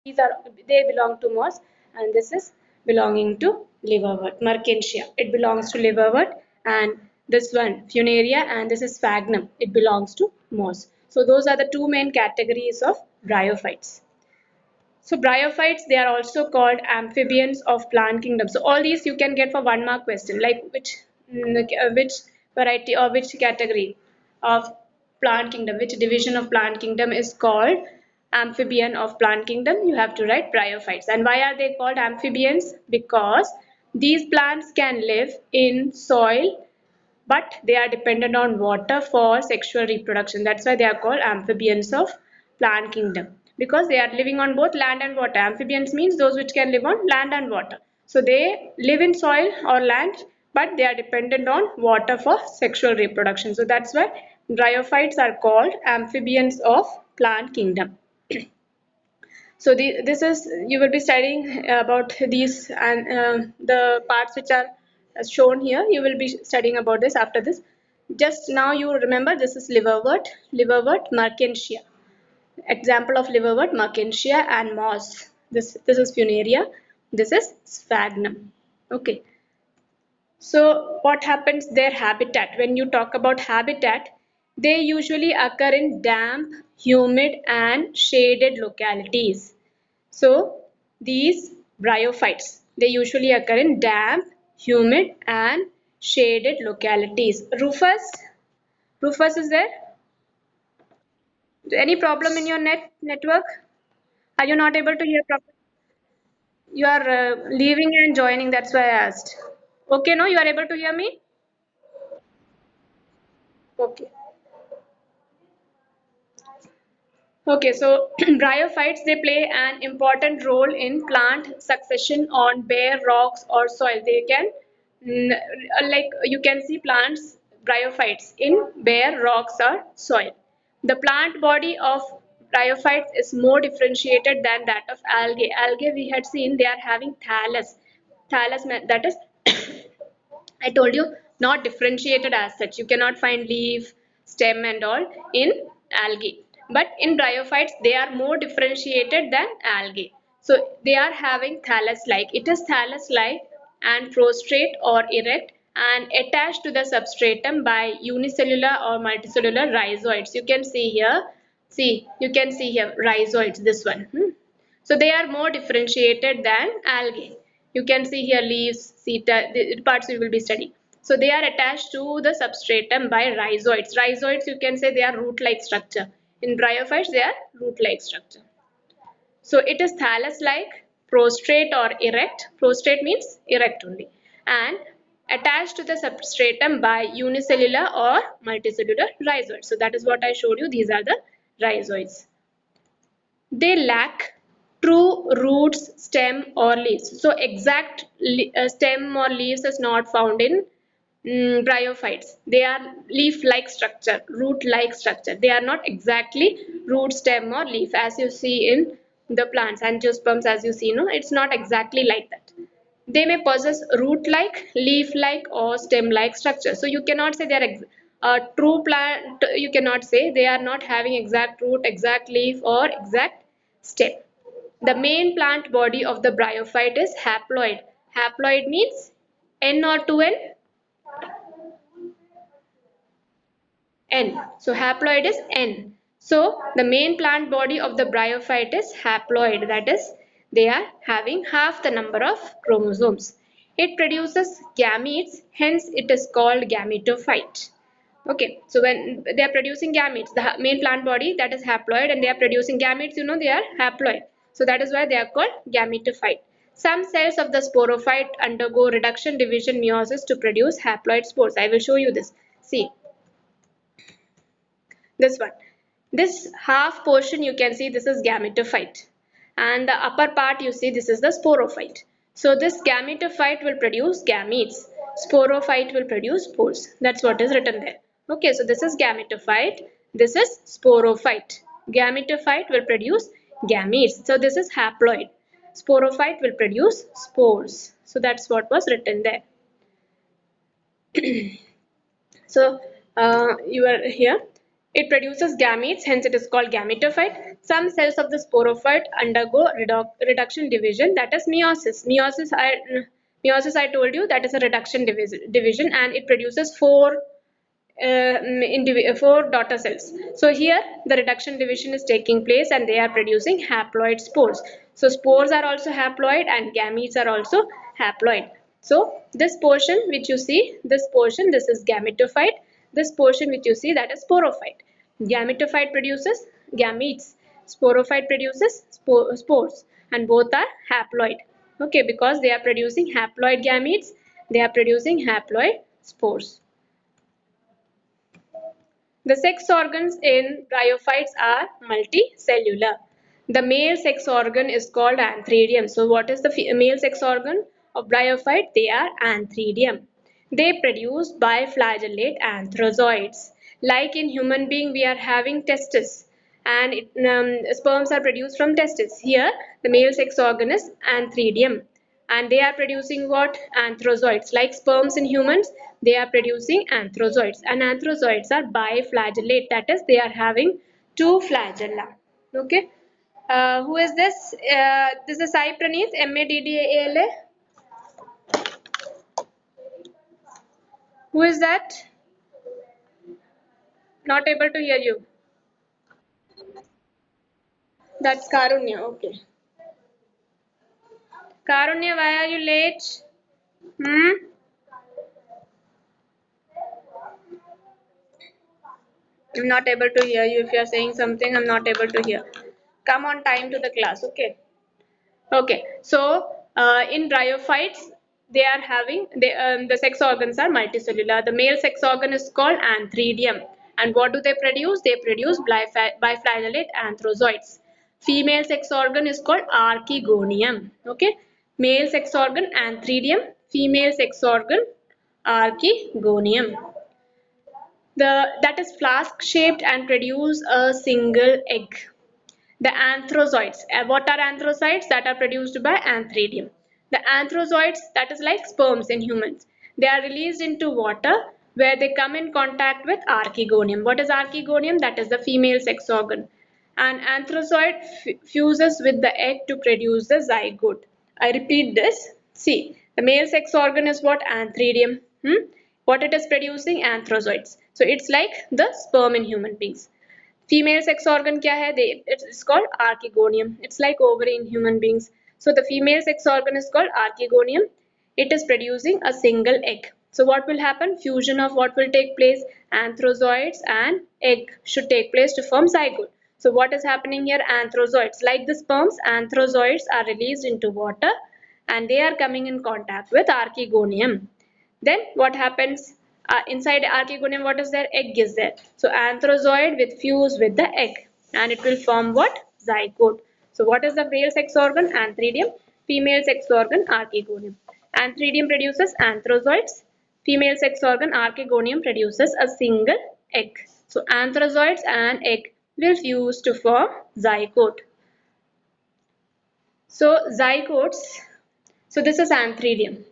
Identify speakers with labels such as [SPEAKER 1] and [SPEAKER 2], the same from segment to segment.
[SPEAKER 1] these are, they belong to moss, and this is belonging to liverwort, Mertensia. It belongs to liverwort, and this one Funaria, and this is sphagnum. It belongs to moss. So those are the two main categories of bryophytes. So bryophytes, they are also called amphibians of plant kingdom. So all these you can get for 1 mark question, like which variety or which category of plant kingdom, which division of plant kingdom is called amphibian of plant kingdom. You have to write bryophytes. And why are they called amphibians? Because these plants can live in soil, but they are dependent on water for sexual reproduction. That's why they are called amphibians of plant kingdom, because they are living on both land and water. Amphibians means those which can live on land and water. So they live in soil or land, but they are dependent on water for sexual reproduction. So that's why bryophytes are called amphibians of plant kingdom. So this is, you will be studying about these, and the parts which are shown here, you will be studying about this after this. Just now you remember, this is liverwort Mertensia. Example of liverwort Mertensia and moss. This is Funaria. This is sphagnum. Okay. So what happens, their habitat? When you talk about habitat, they usually occur in damp, humid and shaded localities. So these bryophytes, they usually occur in damp, humid and shaded localities. Rufus is there? Any problem in your network? Are you not able to hear properly? You are leaving and joining, that's why I asked. Okay, no, you are able to hear me? Okay. Okay, so bryophytes, they play an important role in plant succession on bare rocks or soil. They can, like you can see plants, bryophytes in bare rocks or soil. The plant body of bryophytes is more differentiated than that of algae. Algae, we had seen, they are having thallus. That is, I told you, not differentiated as such. You cannot find leaf, stem and all in algae. But in bryophytes, they are more differentiated than algae. So they are having thallus-like. It is thallus-like and prostrate or erect and attached to the substratum by unicellular or multicellular rhizoids. You can see here. See, you can see here rhizoids, this one. So they are more differentiated than algae. You can see here leaves, seta, the parts we will be studying. So they are attached to the substratum by rhizoids. Rhizoids, you can say they are root-like structure. In bryophytes, they are root-like structure. So it is thallus-like, prostrate or erect. Prostrate means erect only. And attached to the substratum by unicellular or multicellular rhizoids. So that is what I showed you. These are the rhizoids. They lack true roots, stem or leaves. So exact stem or leaves is not found in bryophytes. They are leaf-like structure, root-like structure. They are not exactly root, stem or leaf as you see in the plants. Angiosperms, as you see, no, it's not exactly like that. They may possess root-like, leaf-like or stem-like structure. So you cannot say they are a true plant. You cannot say they are not having exact root, exact leaf or exact stem. The main plant body of the bryophyte is haploid. Haploid means N or 2N? N. So haploid is N. So the main plant body of the bryophyte is haploid. That is, they are having half the number of chromosomes. It produces gametes, hence it is called gametophyte. Okay, so when they are producing gametes, the main plant body, that is haploid, and they are producing gametes, you know, they are haploid. So that is why they are called gametophyte. Some cells of the sporophyte undergo reduction, division, meiosis to produce haploid spores. I will show you this. See, this one, this half portion you can see, this is gametophyte, and the upper part you see, this is the sporophyte. So this gametophyte will produce gametes, sporophyte will produce spores. That's what is written there. Okay, so this is gametophyte, this is sporophyte. Gametophyte will produce gametes, so this is haploid. Sporophyte will produce spores. So that's what was written there. So you are here. It produces gametes, hence it is called gametophyte. Some cells of the sporophyte undergo reduction division, that is meiosis. Meiosis, I told you, that is a reduction division, and it produces four daughter cells. So here the reduction division is taking place and they are producing haploid spores. So spores are also haploid and gametes are also haploid. So this portion which you see, this portion, this is gametophyte. This portion which you see, that is sporophyte. Gametophyte produces gametes. Sporophyte produces spores, and both are haploid. Okay, because they are producing haploid gametes, they are producing haploid spores. The sex organs in bryophytes are multicellular. The male sex organ is called antheridium. So what is the male sex organ of bryophyte? They are antheridium. They produce biflagellate anthrozoids. Like in human being, we are having testes and sperms are produced from testes. Here, the male sex organ is antheridium, and they are producing what? Anthrozoids. Like sperms in humans, they are producing anthrozoids, and anthrozoids are biflagellate, that is they are having two flagella. Okay, who is this? This is Sai Praneeth, MADDALA. Who is that? Not able to hear you. That's Karunya. Okay, Karunya, why are you late? Hmm. I'm not able to hear you. If you are saying something, I'm not able to hear. Come on time to the class. Okay. Okay, so in bryophytes, they are having the sex organs are multicellular. The male sex organ is called antheridium, and what do they produce? They produce biflagellate anthrozoids. Female sex organ is called archegonium. Okay, male sex organ antheridium, female sex organ archegonium. That is flask shaped and produce a single egg. The anthrozoids. What are anthrozoids? That are produced by antheridium. The anthrozoids, that is like sperms in humans. They are released into water where they come in contact with archegonium. What is archegonium? That is the female sex organ. An anthrozoid fuses with the egg to produce the zygote. I repeat this. See, the male sex organ is what? Antheridium. What it is producing? Anthrozoids. So it's like the sperm in human beings. Female sex organ kya hai? It's called archegonium. It's like ovary in human beings. So the female sex organ is called archegonium. It is producing a single egg. So what will happen? Fusion of what will take place? Anthrozoids and egg should take place to form zygote. So what is happening here? Anthrozoids, like the sperms, anthrozoids are released into water and they are coming in contact with archegonium. Then what happens? Inside archegonium, what is there? Egg is there. So anthrozoid will fuse with the egg and it will form what? Zygote. So what is the male sex organ? Antheridium. Female sex organ? Archegonium. Antheridium produces anthrozoids. Female sex organ archegonium produces a single egg. So anthrozoids and egg will fuse to form zygote. So zygotes. So this is antheridium.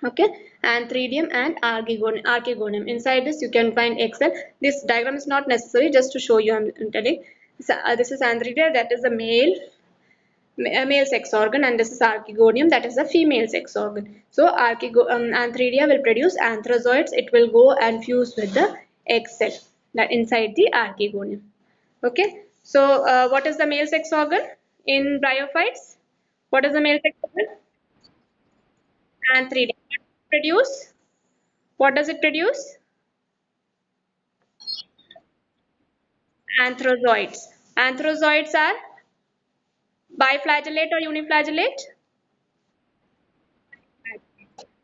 [SPEAKER 1] Okay, antheridium and archegonium. Inside this you can find excel. This diagram is not necessary, just to show you I'm telling. This is antheridia, that is the male sex organ, and this is archegonium, that is the female sex organ. So antheridia will produce anthrozoids. It will go and fuse with the egg cell that inside the archegonium. Okay, so what is the male sex organ in bryophytes? What is the male sex organ? Antheridia. Produce? What does it produce? Anthrozoids. Anthrozoids are biflagellate or uniflagellate?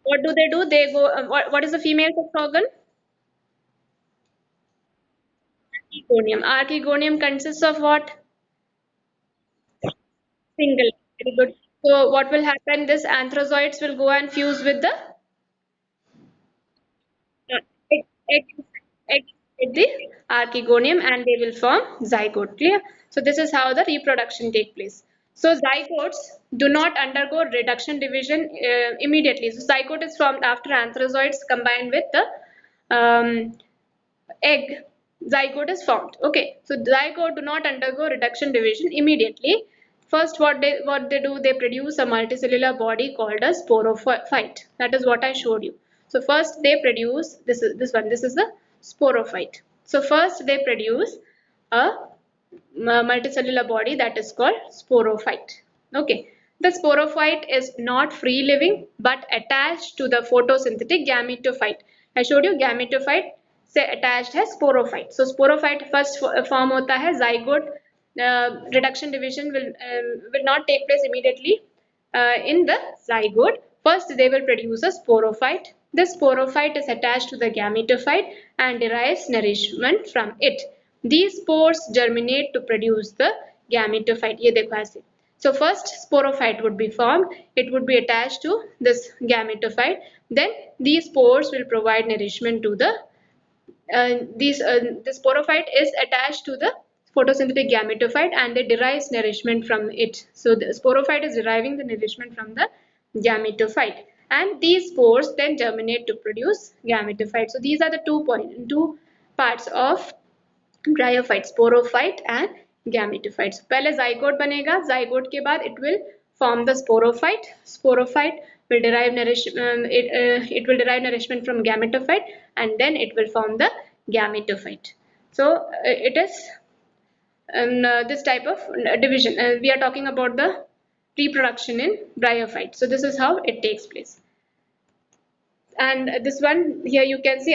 [SPEAKER 1] What do they do? They go. What is the female sex organ? Archegonium. Archegonium consists of what? Single. Very good. So what will happen? This anthrozoids will go and fuse with the egg, egg, egg with the archegonium and they will form zygote. Clear? So this is how the reproduction take place. So zygotes do not undergo reduction division immediately. So zygote is formed after anthrozoids combine with the egg. zygote is formed. Okay, so zygote do not undergo reduction division immediately. First, what they do, they produce a multicellular body called a sporophyte. That is what I showed you. So first they produce this one. This is the sporophyte. So first they produce a multicellular body that is called sporophyte. Okay, the sporophyte is not free living but attached to the photosynthetic gametophyte. I showed you gametophyte से attached है sporophyte. So sporophyte first form होता है zygote. Reduction division will not take place immediately in the zygote. First they will produce a sporophyte. This sporophyte is attached to the gametophyte and derives nourishment from it. These spores germinate to produce the gametophyte. ये देखो ऐसे. So first sporophyte would be formed. It would be attached to this gametophyte. Then these spores will provide nourishment to the the sporophyte is attached to the photosynthetic gametophyte and they derive nourishment from it. So the sporophyte is deriving the nourishment from the gametophyte and these spores then germinate to produce gametophyte. So these are the two parts of bryophyte, sporophyte and gametophyte. पहले zygote बनेगा, zygote के बाद it will form the sporophyte. Sporophyte will derive it will derive nourishment from gametophyte and then it will form the gametophyte. So it is this type of division. We are talking about the reproduction in bryophyte. So this is how it takes place. And this one here you can see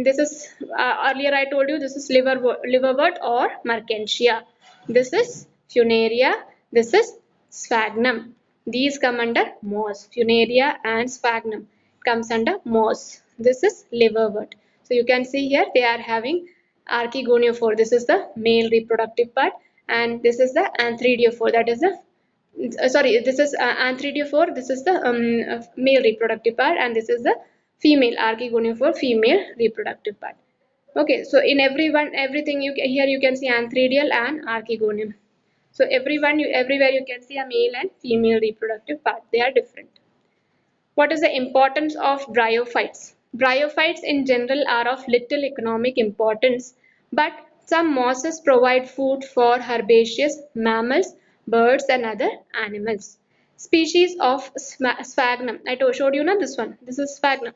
[SPEAKER 1] this is earlier I told you this is liverwort or mertensia. This is funaria. This is sphagnum. These come under moss. Funaria and sphagnum comes under moss. This is liverwort. So you can see here they are having archegoniophore. This is the male reproductive part and this is the anthridiophore. That is the sorry, this is anthridiophore. This is the male reproductive part and this is the female archegoniophore, female reproductive part. Okay, so in everything here you can see anthridial and archegonium. So everywhere you can see a male and female reproductive part. They are different. What is the importance of bryophytes? Bryophytes in general are of little economic importance, but some mosses provide food for herbaceous mammals, birds and other animals. Species of sphagnum. I showed you now this one. This is sphagnum.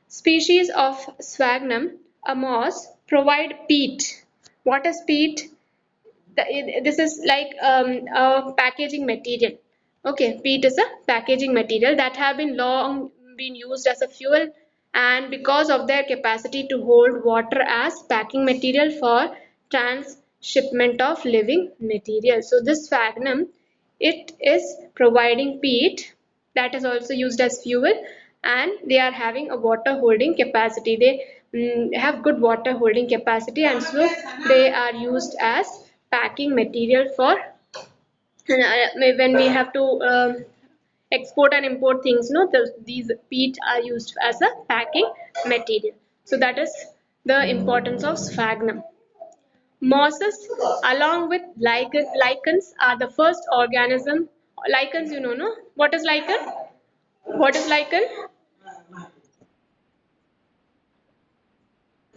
[SPEAKER 1] Species of sphagnum, a moss, provide peat. What is peat? This is like a packaging material. Okay, peat is a packaging material that have been long been used as a fuel and because of their capacity to hold water as packing material for transshipment of living material. So this sphagnum, it is providing peat that is also used as fuel and they are having a water holding capacity. They have good water holding capacity and so they are used as packing material for when we have to export and import things. No, these peat are used as a packing material. So that is the importance of sphagnum. Mosses along with lichens are the first organism. Lichens, you know, no? What is lichen? What is lichen?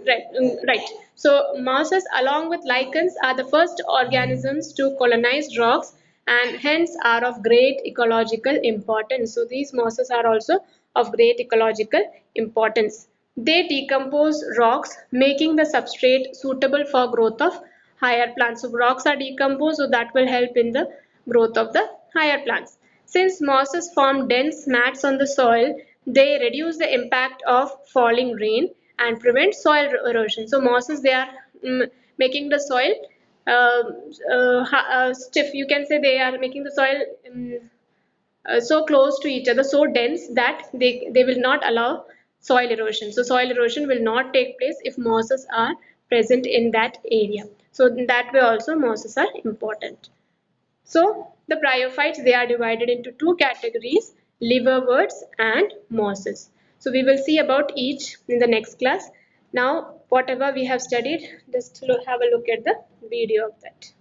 [SPEAKER 1] Right, right. So mosses along with lichens are the first organisms to colonize rocks and hence are of great ecological importance. So these mosses are also of great ecological importance. They decompose rocks, making the substrate suitable for growth of higher plants. So rocks are decomposed, so that will help in the growth of the higher plants. Since mosses form dense mats on the soil, they reduce the impact of falling rain and prevent soil erosion. So mosses, they are making the soil stiff. You can say they are making the soil so close to each other, so dense that they will not allow soil erosion. So soil erosion will not take place if mosses are present in that area. So in that way also mosses are important. So the bryophytes, they are divided into two categories, liverworts and mosses. So we will see about each in the next class. Now whatever we have studied, just have a look at the video of that.